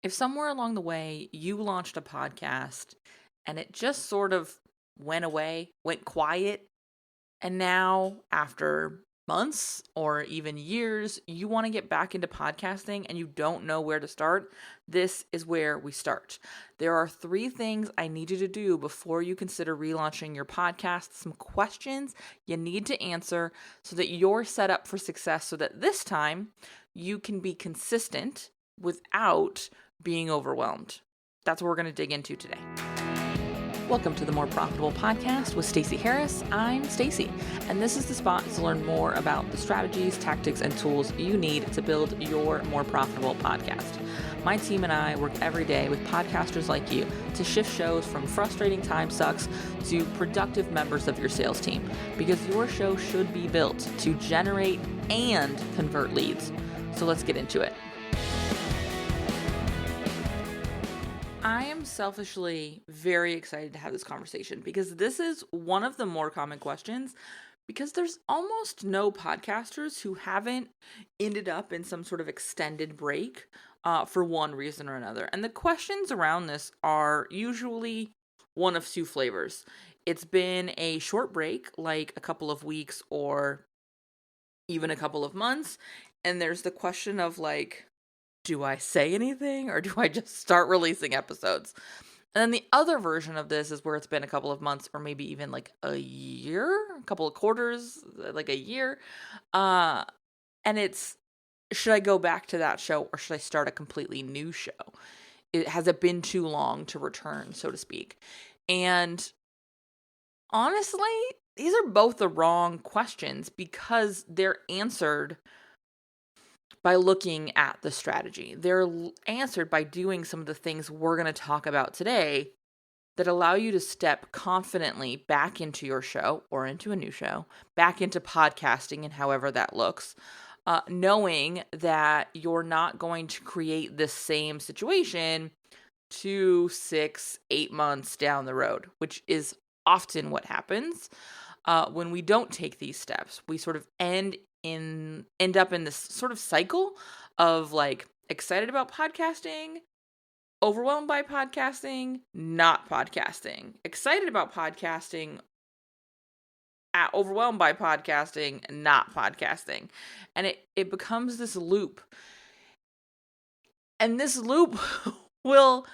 If somewhere along the way you launched a podcast and it just sort of went away, went quiet, and now after months or even years, you want to get back into podcasting and you don't know where to start, this is where we start. There are 3 things I need you to do before you consider relaunching your podcast, some questions you need to answer so that you're set up for success, so that this time you can be consistent without being overwhelmed. That's what we're going to dig into today. Welcome to the More Profitable Podcast with Stacey Harris. I'm Stacey, and this is the spot to learn more about the strategies, tactics, and tools you need to build your more profitable podcast. My team and I work every day with podcasters like you to shift shows from frustrating time sucks to productive members of your sales team, because your show should be built to generate and convert leads. So let's get into it. I am selfishly very excited to have this conversation because this is one of the more common questions, because there's almost no podcasters who haven't ended up in some sort of extended break for one reason or another. And the questions around this are usually one of 2 flavors. It's been a short break, like a couple of weeks or even a couple of months. And there's the question of like, do I say anything or do I just start releasing episodes? And then the other version of this is where it's been a couple of months or maybe even like a year, a couple of quarters, like a year. And it's, should I go back to that show or should I start a completely new show? Has it been too long to return, so to speak? And honestly, these are both the wrong questions because they're answered by looking at the strategy. They're answered by doing some of the things we're going to talk about today that allow you to step confidently back into your show or into a new show, back into podcasting and however that looks, knowing that you're not going to create this same situation 2, 6, 8 months down the road, which is often what happens when we don't take these steps. We sort of end up in this sort of cycle of like excited about podcasting, overwhelmed by podcasting, not podcasting, excited about podcasting, overwhelmed by podcasting, not podcasting. And it becomes this loop. And this loop will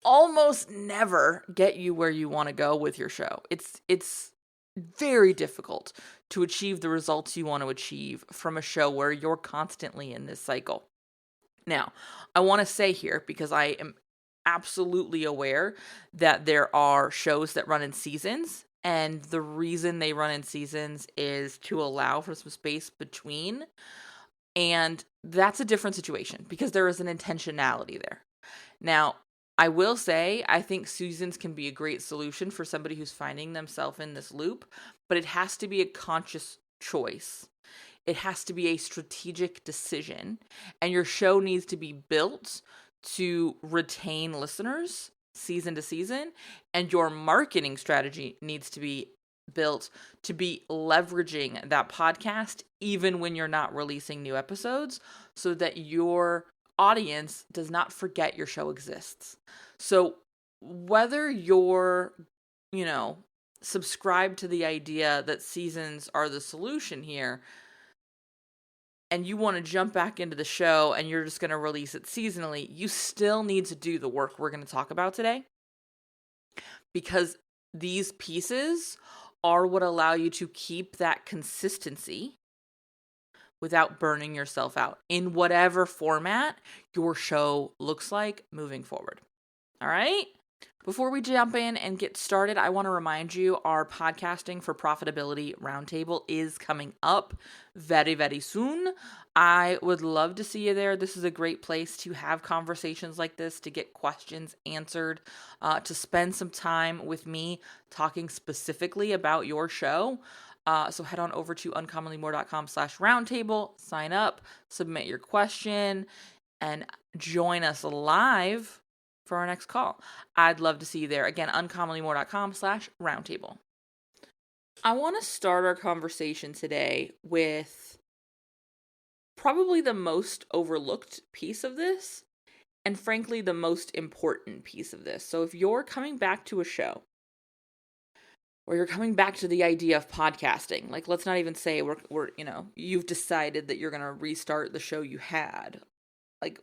almost never get you where you want to go with your show. It's very difficult to achieve the results you want to achieve from a show where you're constantly in this cycle. Now, I want to say here, because I am absolutely aware that there are shows that run in seasons, and the reason they run in seasons is to allow for some space between, and that's a different situation because there is an intentionality there. Now, I will say, I think seasons can be a great solution for somebody who's finding themselves in this loop, but it has to be a conscious choice. It has to be a strategic decision, and your show needs to be built to retain listeners season to season, and your marketing strategy needs to be built to be leveraging that podcast even when you're not releasing new episodes, so that your audience does not forget your show exists. So whether you're, subscribed to the idea that seasons are the solution here, and you want to jump back into the show and you're just going to release it seasonally, you still need to do the work we're going to talk about today, because these pieces are what allow you to keep that consistency without burning yourself out in whatever format your show looks like moving forward. All right? Before we jump in and get started, I want to remind you our Podcasting for Profitability Roundtable is coming up very, very soon. I would love to see you there. This is a great place to have conversations like this, to get questions answered, to spend some time with me talking specifically about your show. So head on over to uncommonlymore.com/roundtable, sign up, submit your question, and join us live for our next call. I'd love to see you there. Again, uncommonlymore.com/roundtable. I want to start our conversation today with probably the most overlooked piece of this, and frankly, the most important piece of this. So if you're coming back to a show, or you're coming back to the idea of podcasting, like let's not even say we're you've decided that you're going to restart the show you had. Like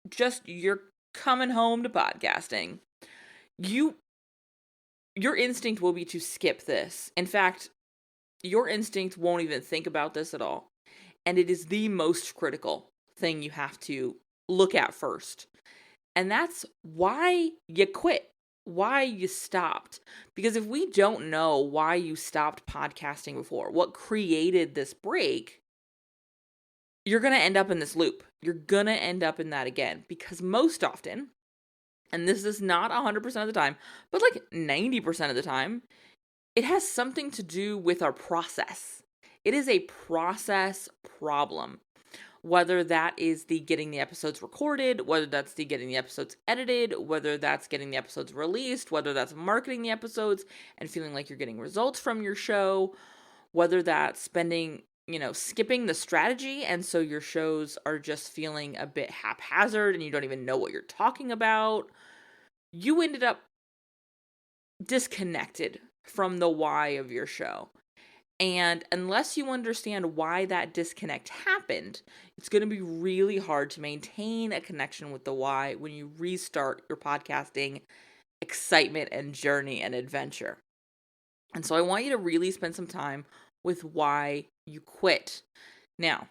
just you're coming home to podcasting. Your instinct will be to skip this. In fact, your instinct won't even think about this at all. And it is the most critical thing you have to look at first. And that's why you quit, why you stopped. Because if we don't know why you stopped podcasting before, what created this break, you're going to end up in this loop. You're going to end up in that again. Because most often, and this is not 100% of the time, but like 90% of the time, it has something to do with our process. It is a process problem. Whether that is the getting the episodes recorded, whether that's the getting the episodes edited, whether that's getting the episodes released, whether that's marketing the episodes and feeling like you're getting results from your show, whether that's skipping the strategy and so your shows are just feeling a bit haphazard and you don't even know what you're talking about. You ended up disconnected from the why of your show. And unless you understand why that disconnect happened, it's going to be really hard to maintain a connection with the why when you restart your podcasting excitement and journey and adventure. And so I want you to really spend some time with why you quit. Now,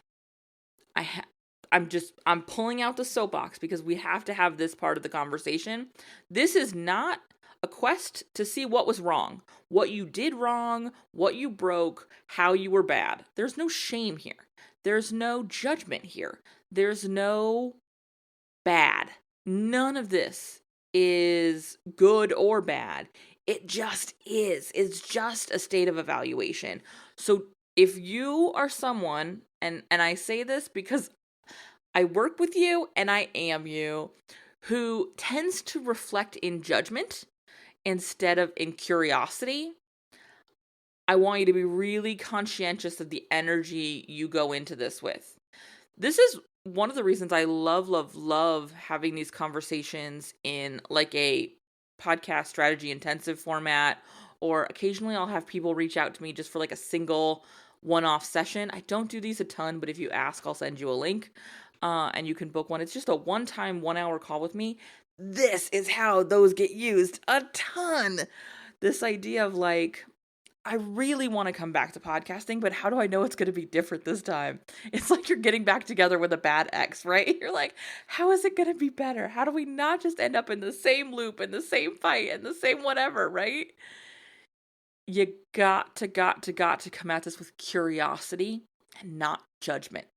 I'm pulling out the soapbox because we have to have this part of the conversation. This is not a quest to see what was wrong, what you did wrong, what you broke, how you were bad. There's no shame here. There's no judgment here. There's no bad. None of this is good or bad. It just is. It's just a state of evaluation. So if you are someone, and I say this because I work with you and I am you, who tends to reflect in judgment instead of in curiosity, I want you to be really conscientious of the energy you go into this with. This is one of the reasons I love having these conversations in like a podcast strategy intensive format, or occasionally I'll have people reach out to me just for like a single one-off session. I don't do these a ton, but if you ask, I'll send you a link and you can book one. It's just a one-time 1-hour call with me. This is how those get used a ton. This idea of like, I really want to come back to podcasting, but how do I know it's going to be different this time? It's like you're getting back together with a bad ex, right? You're like, how is it going to be better? How do we not just end up in the same loop and the same fight and the same whatever, right? You got to come at this with curiosity and not judgment.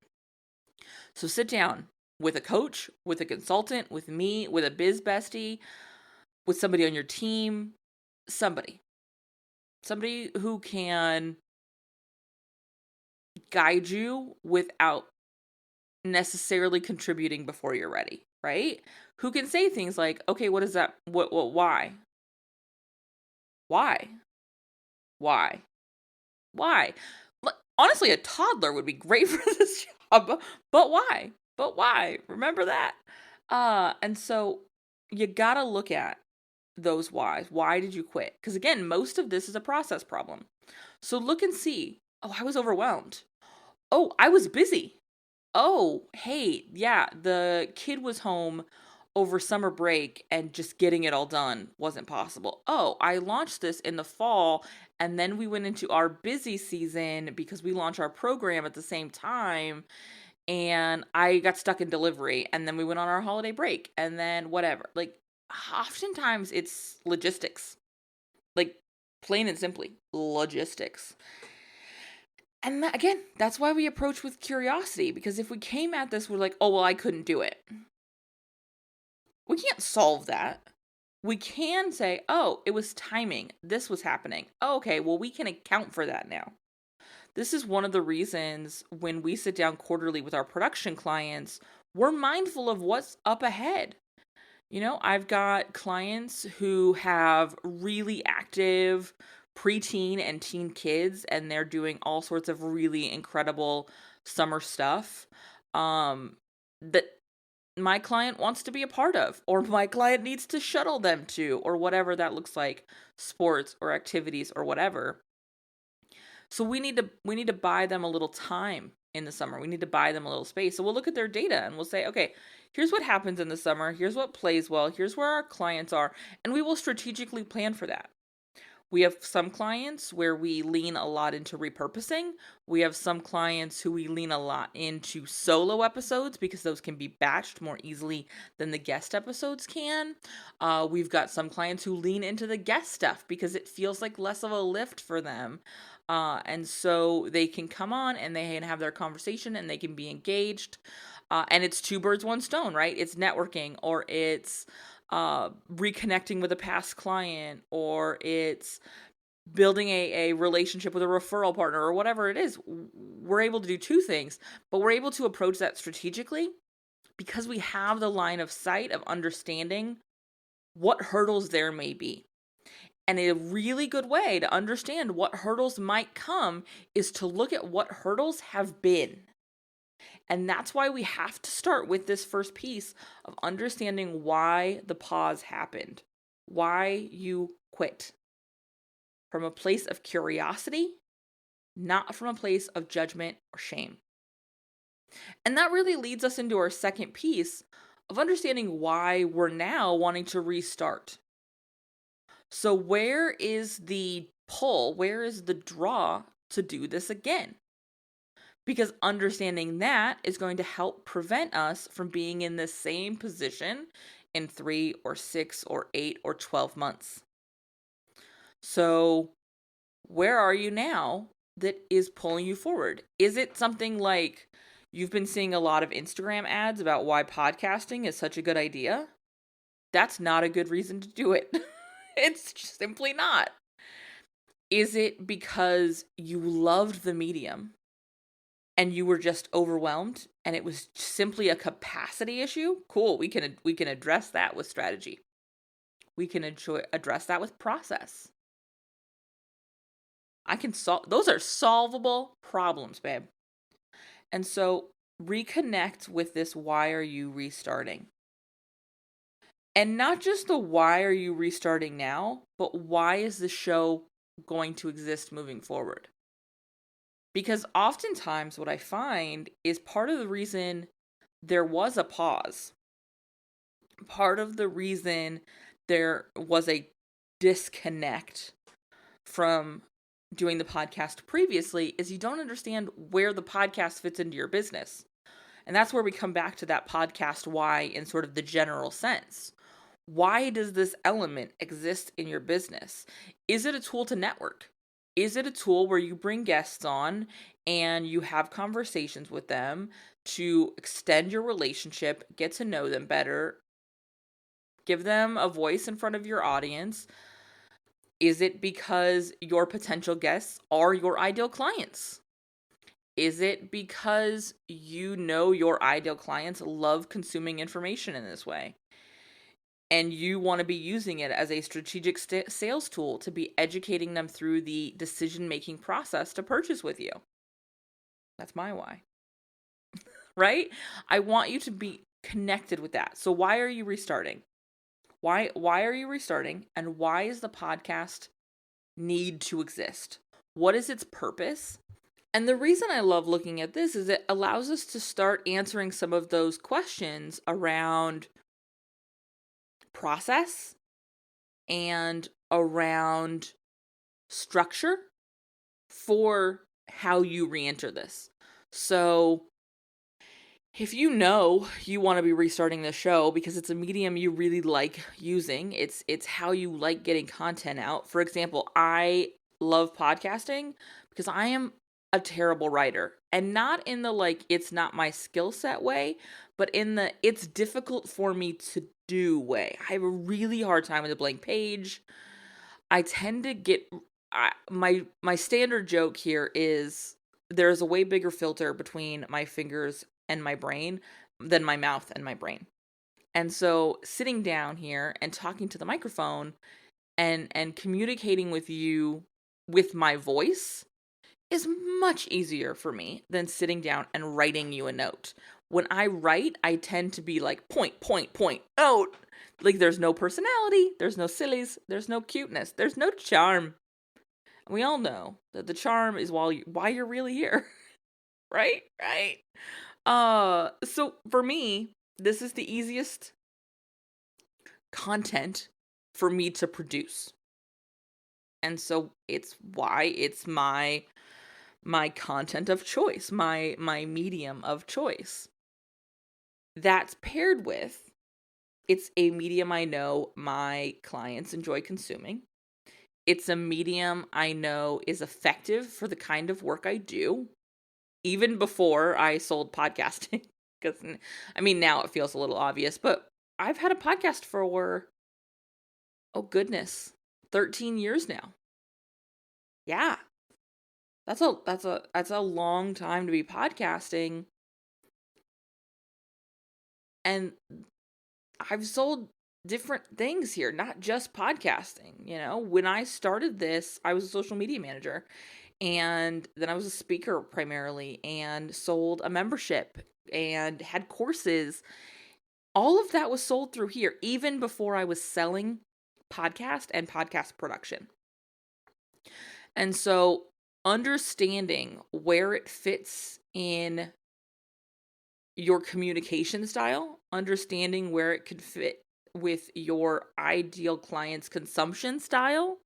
So sit down with a coach, with a consultant, with me, with a biz bestie, with somebody on your team, somebody who can guide you without necessarily contributing before you're ready, right? Who can say things like, okay, what is that? Why? Honestly, a toddler would be great for this job, but why? Remember that? And so you gotta look at those whys. Why did you quit? Because again, most of this is a process problem. So look and see. Oh, I was overwhelmed. Oh, I was busy. Oh, hey, yeah, the kid was home over summer break and just getting it all done wasn't possible. Oh, I launched this in the fall and then we went into our busy season because we launched our program at the same time and I got stuck in delivery and then we went on our holiday break and then whatever. Like oftentimes it's logistics. Like plain and simply logistics. And again, that's why we approach with curiosity, because if we came at this, we're like, oh, well, I couldn't do it. We can't solve that. We can say, oh, it was timing. This was happening. Oh, okay, well, we can account for that now. This is one of the reasons when we sit down quarterly with our production clients, we're mindful of what's up ahead. You know, I've got clients who have really active preteen and teen kids, and they're doing all sorts of really incredible summer stuff. That my client wants to be a part of, or my client needs to shuttle them to, or whatever that looks like, sports or activities or whatever. So we need to buy them a little time in the summer. We need to buy them a little space. So we'll look at their data and we'll say, okay, here's what happens in the summer. Here's what plays well. Here's where our clients are. And we will strategically plan for that. We have some clients where we lean a lot into repurposing. We have some clients who we lean a lot into solo episodes because those can be batched more easily than the guest episodes can. We've got some clients who lean into the guest stuff because it feels like less of a lift for them. And so they can come on and they can have their conversation and they can be engaged. And it's two birds, one stone, right? It's networking, or it's reconnecting with a past client, or it's building a relationship with a referral partner, or whatever it is. We're able to do two things, but we're able to approach that strategically because we have the line of sight of understanding what hurdles there may be. And a really good way to understand what hurdles might come is to look at what hurdles have been. And that's why we have to start with this first piece of understanding why the pause happened, why you quit. From a place of curiosity, not from a place of judgment or shame. And that really leads us into our second piece of understanding why we're now wanting to restart. So where is the pull? Where is the draw to do this again? Because understanding that is going to help prevent us from being in the same position in 3 or 6 or 8 or 12 months. So where are you now that is pulling you forward? Is it something like you've been seeing a lot of Instagram ads about why podcasting is such a good idea? That's not a good reason to do it. It's simply not. Is it because you loved the medium and you were just overwhelmed and it was simply a capacity issue? Cool, we can address that with strategy. We can address that with process. Those are solvable problems, babe. And so reconnect with this, why are you restarting? And not just the why are you restarting now, but why is the show going to exist moving forward? Because oftentimes what I find is part of the reason there was a pause, part of the reason there was a disconnect from doing the podcast previously is you don't understand where the podcast fits into your business. And that's where we come back to that podcast why in sort of the general sense. Why does this element exist in your business? Is it a tool to network? Is it a tool where you bring guests on and you have conversations with them to extend your relationship, get to know them better, give them a voice in front of your audience? Is it because your potential guests are your ideal clients? Is it because you know your ideal clients love consuming information in this way? And you want to be using it as a strategic sales tool to be educating them through the decision-making process to purchase with you. That's my why. Right? I want you to be connected with that. So why are you restarting? Why are you restarting? And why does the podcast need to exist? What is its purpose? And the reason I love looking at this is it allows us to start answering some of those questions around process and around structure for how you re-enter this. So if you know you want to be restarting the show because it's a medium you really like using, it's how you like getting content out. For example, I love podcasting because I am a terrible writer, and not in the like it's not my skill set way, but in the it's difficult for me to do way. I have a really hard time with a blank page. I tend to get my standard joke here is there's a way bigger filter between my fingers and my brain than my mouth and my brain. And so sitting down here and talking to the microphone and communicating with you with my voice is much easier for me than sitting down and writing you a note. When I write, I tend to be like point, point, point, note. Like there's no personality, there's no sillies, there's no cuteness, there's no charm. And we all know that the charm is why you're really here. Right? Right. So for me, this is the easiest content for me to produce. And so it's why it's my content of choice, my medium of choice. That's paired with, it's a medium I know my clients enjoy consuming. It's a medium I know is effective for the kind of work I do, even before I sold podcasting. Because, I mean, now it feels a little obvious, but I've had a podcast for, oh goodness, 13 years now. Yeah. That's a long time to be podcasting. And I've sold different things here, not just podcasting. You know, when I started this, I was a social media manager, and then I was a speaker primarily, and sold a membership and had courses. All of that was sold through here, even before I was selling podcast and podcast production. And so understanding where it fits in your communication style, understanding where it could fit with your ideal client's consumption style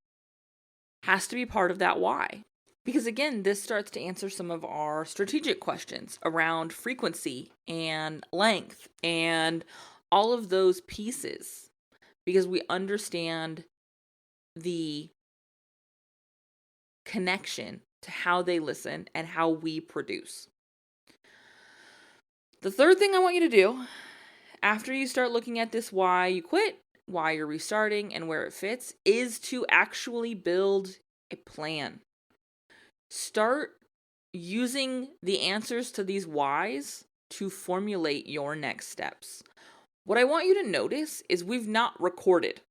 has to be part of that why. Because again, this starts to answer some of our strategic questions around frequency and length and all of those pieces. Because we understand the connection to how they listen and how we produce. The third thing I want you to do after you start looking at this why you quit, why you're restarting, and where it fits is to actually build a plan. Start using the answers to these whys to formulate your next steps. What I want you to notice is we've not recorded.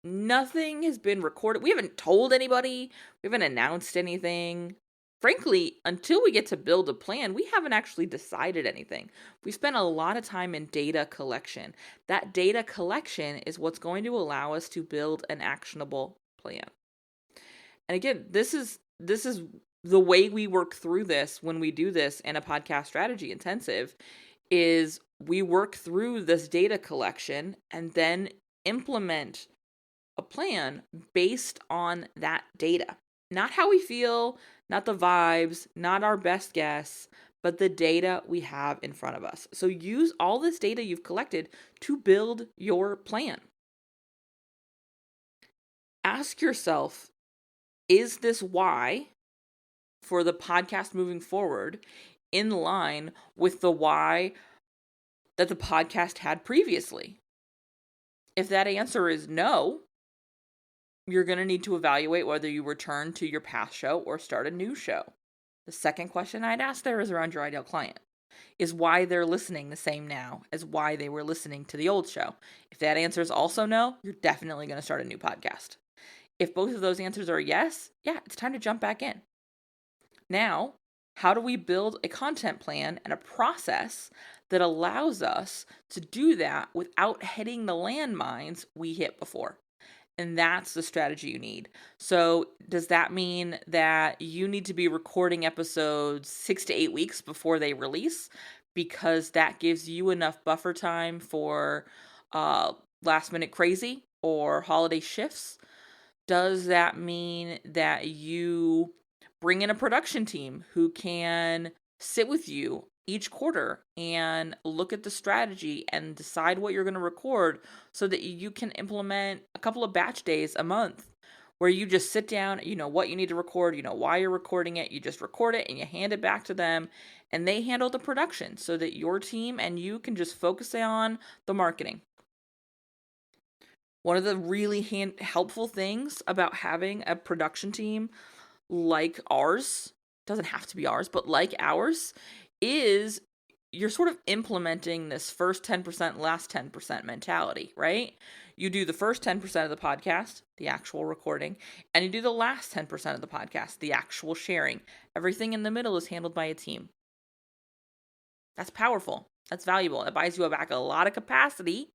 Nothing has been recorded. We haven't told anybody. We haven't announced anything. Frankly, until we get to build a plan, we haven't actually decided anything. We spent a lot of time in data collection. That data collection is what's going to allow us to build an actionable plan. And again, this is the way we work through this when we do this in a podcast strategy intensive is we work through this data collection and then implement a plan based on that data. Not how we feel, not the vibes, not our best guess, but the data we have in front of us. So use all this data you've collected to build your plan. Ask yourself, is this why for the podcast moving forward in line with the why that the podcast had previously? If that answer is no, you're going to need to evaluate whether you return to your past show or start a new show. The second question I'd ask there is around your ideal client. Is why they're listening the same now as why they were listening to the old show? If that answer is also no, you're definitely going to start a new podcast. If both of those answers are yes, yeah, it's time to jump back in. Now, how do we build a content plan and a process that allows us to do that without hitting the landmines we hit before? And that's the strategy you need. So does that mean that you need to be recording episodes 6 to 8 weeks before they release? Because that gives you enough buffer time for last minute crazy or holiday shifts? Does that mean that you bring in a production team who can sit with you each quarter and look at the strategy and decide what you're going to record so that you can implement a couple of batch days a month where you just sit down, you know what you need to record, you know why you're recording it, you just record it and you hand it back to them and they handle the production so that your team and you can just focus on the marketing. One of the really helpful things about having a production team like ours, doesn't have to be ours, but like ours, is you're sort of implementing this first 10%, last 10% mentality, right? You do the first 10% of the podcast, the actual recording, and you do the last 10% of the podcast, the actual sharing. Everything in the middle is handled by a team. That's powerful. That's valuable. It buys you back a lot of capacity,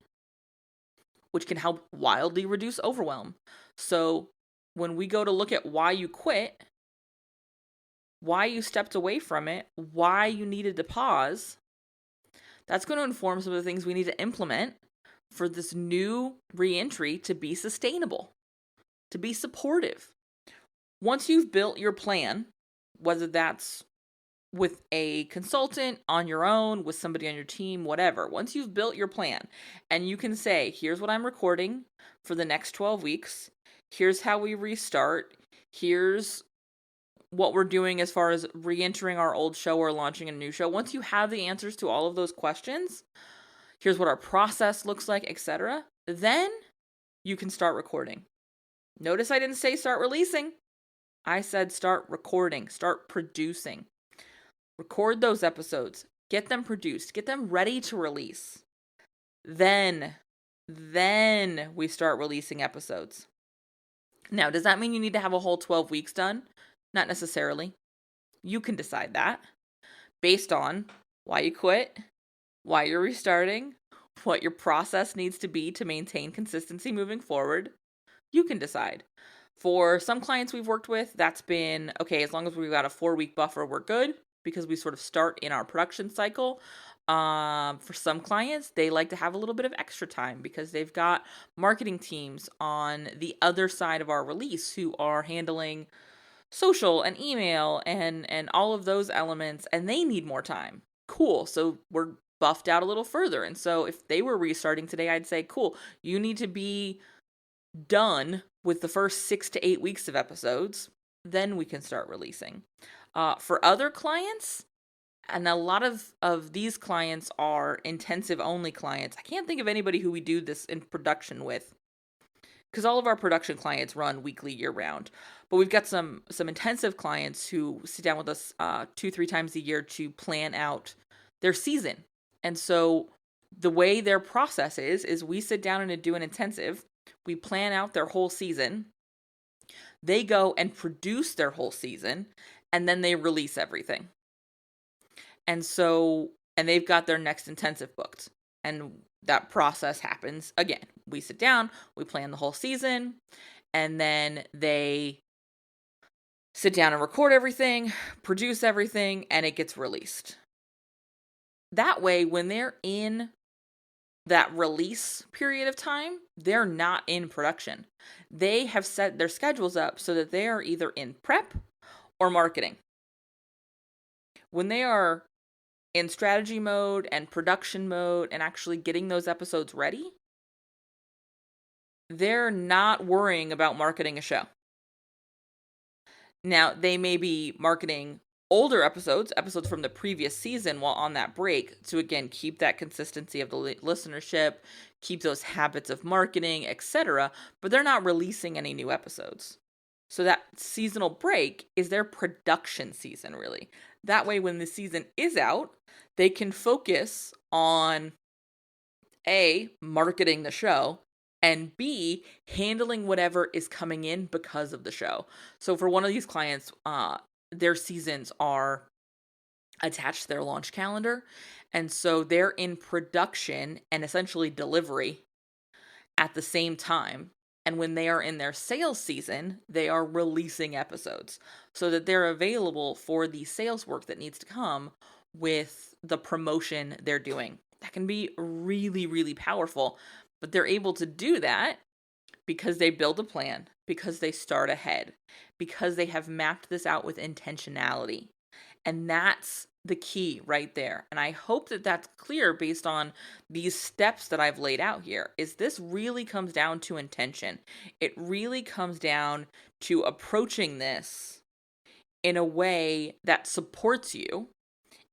which can help wildly reduce overwhelm. So when we go to look at why you quit, why you stepped away from it, why you needed to pause, that's going to inform some of the things we need to implement for this new reentry to be sustainable, to be supportive. Once you've built your plan, whether that's with a consultant, on your own, with somebody on your team, whatever, once you've built your plan and you can say, here's what I'm recording for the next 12 weeks, here's how we restart, here's what we're doing as far as re-entering our old show or launching a new show. Once you have the answers to all of those questions, here's what our process looks like, etc., then you can start recording. Notice I didn't say start releasing. I said start recording, start producing. Record those episodes, get them produced, get them ready to release. Then we start releasing episodes. Now, does that mean you need to have a whole 12 weeks done? Not necessarily. You can decide that based on why you quit, why you're restarting, what your process needs to be to maintain consistency moving forward. You can decide. For some clients we've worked with, that's been, okay, as long as we've got a 4-week buffer, we're good, because we sort of start in our production cycle. For some clients, they like to have a little bit of extra time because they've got marketing teams on the other side of our release who are handling social and email and all of those elements, and they need more time. Cool. So we're buffed out a little further. And so if they were restarting today, I'd say, cool, you need to be done with the first 6 to 8 weeks of episodes. Then we can start releasing. For other clients, and a lot of these clients are intensive only clients. I can't think of anybody who we do this in production with, because all of our production clients run weekly year round. But we've got some intensive clients who sit down with us 2-3 times a year to plan out their season. And so the way their process is we sit down and do an intensive. We plan out their whole season. They go and produce their whole season, and then they release everything. And they've got their next intensive booked. And that process happens again. We sit down, we plan the whole season, and then they sit down and record everything, produce everything, and it gets released. That way, when they're in that release period of time, they're not in production. They have set their schedules up so that they are either in prep or marketing. When they are in strategy mode and production mode and actually getting those episodes ready, they're not worrying about marketing a show. Now, they may be marketing older episodes from the previous season while on that break to, again, keep that consistency of the listenership, keep those habits of marketing, etc., but they're not releasing any new episodes. So that seasonal break is their production season, really. That way, when the season is out, they can focus on A, marketing the show, and B, handling whatever is coming in because of the show. So for one of these clients, their seasons are attached to their launch calendar. And so they're in production and essentially delivery at the same time. And when they are in their sales season, they are releasing episodes so that they're available for the sales work that needs to come with the promotion they're doing. That can be really, really powerful. But they're able to do that because they build a plan, because they start ahead, because they have mapped this out with intentionality. And that's the key right there. And I hope that that's clear based on these steps that I've laid out here, is this really comes down to intention. It really comes down to approaching this in a way that supports you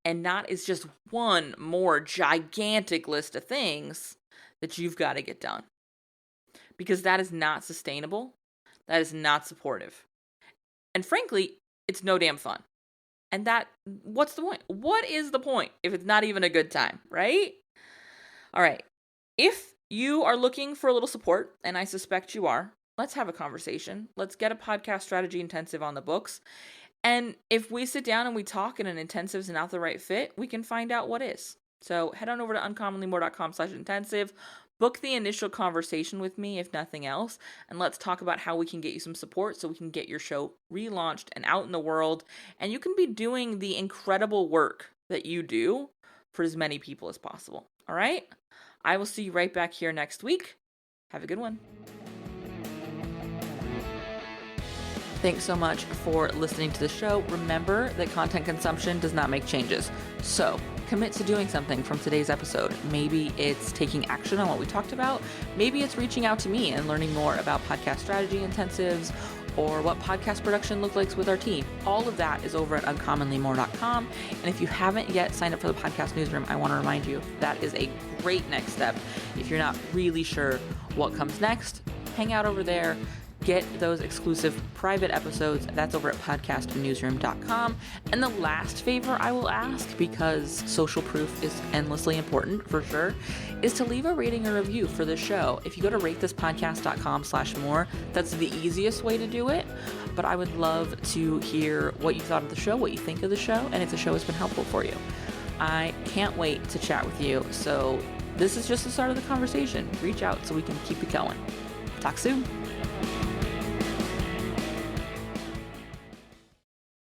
and not is just one more gigantic list of things that you've got to get done. Because that is not sustainable. That is not supportive. And frankly, it's no damn fun. And what's the point? What is the point if it's not even a good time, right? All right. If you are looking for a little support, and I suspect you are, let's have a conversation. Let's get a podcast strategy intensive on the books. And if we sit down and we talk and an intensive is not the right fit, we can find out what is. So head on over to uncommonlymore.com/intensive, book the initial conversation with me, if nothing else, and let's talk about how we can get you some support so we can get your show relaunched and out in the world, and you can be doing the incredible work that you do for as many people as possible. All right? I will see you right back here next week. Have a good one. Thanks so much for listening to the show. Remember that content consumption does not make changes. So commit to doing something from today's episode. Maybe it's taking action on what we talked about. Maybe it's reaching out to me and learning more about podcast strategy intensives or what podcast production looks like with our team. All of that is over at uncommonlymore.com. And if you haven't yet signed up for the podcast newsroom, I want to remind you that is a great next step. If you're not really sure what comes next, hang out over there. Get those exclusive private episodes. That's over at podcastnewsroom.com. And the last favor I will ask, because social proof is endlessly important for sure, is to leave a rating or review for the show. If you go to ratethispodcast.com/more, that's the easiest way to do it. But I would love to hear what you thought of the show, what you think of the show, and if the show has been helpful for you. I can't wait to chat with you. So this is just the start of the conversation. Reach out so we can keep it going. Talk soon.